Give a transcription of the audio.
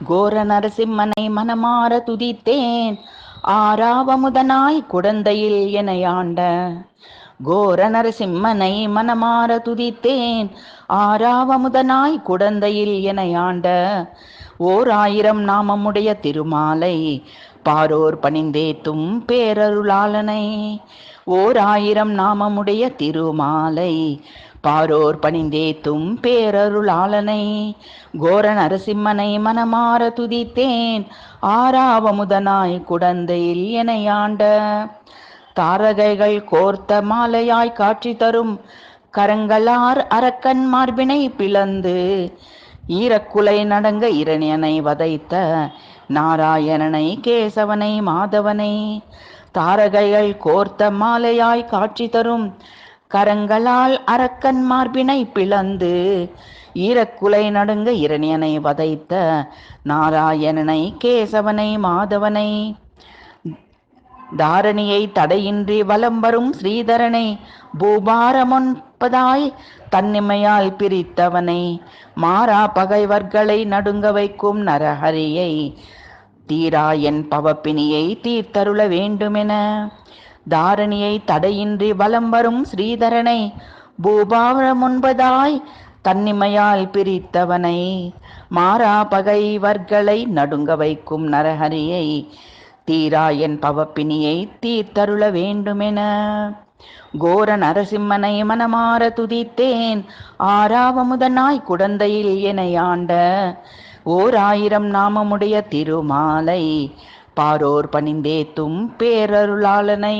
கோர நரசிம்மனை மனமார துதித்தேன், ஆறாவமுதனாய் குடந்தையில் எனையாண்ட. கோர நரசிம்மனை மனமார துதித்தேன், ஆறாவமுதனாய் குடந்தையில் எனையாண்ட. ஓர் ஆயிரம் நாமமுடைய திருமாலை பாரோர் பணிந்தேத்தும் பேரருளாளனை. ஓர் ஆயிரம் நாமமுடைய திருமாலை பாரோர் பணிந்தேத்தும் பேரருளாளனை. கோர நரசிம்மனை மனமார துதித்தேன், ஆறாவமுதனாய் குடந்தையில் எனையாண்ட. தாரகைகள் கோர்த்த மாலையாய் காட்சி தரும் கரங்களார் அரக்கன் மார்பினை பிளந்து, ஈரக்குலை நடங்க இரணியனை வதைத்த நாராயணனை கேசவனை மாதவனை. தாரகைகள் கோர்த்த மாலையாய் காட்சி தரும் கரங்களால் அரக்கன் மார்பினை பிளந்து, ஈரக்குலை நடுங்க இரணியனை வதைத்த நாராயணனை கேசவனை மாதவனை. தாரணியை தடையின்றி வலம் வரும் ஸ்ரீதரனை பூபாரமொன்பதாய் தன்னிமையால் பிரித்தவனை. மாறா பகைவர்களை நடுங்க வைக்கும் நரஹரியை தீராயன் பவப்பினியை தீர்த்தருள வேண்டுமென. தாரணியை தடையின்றி வலம் வரும் ஸ்ரீதரனை பூபாரமொன்பதாய் தன்னிமையால் பிரித்தவனை. மாறா பகைவர்களை நடுங்க வைக்கும் நரஹரியை தீராயன் பவப்பினியை தீர்த்தருள வேண்டுமென. கோர நரசிம்மனை மனமார துதித்தேன், ஆறாவமுதனாய் குடந்தையில் எனையாண்ட. ஓர் ஆயிரம் நாமமுடைய திருமாலை பாரோர் பணிந்தேத்தும் பேரருளாளனை.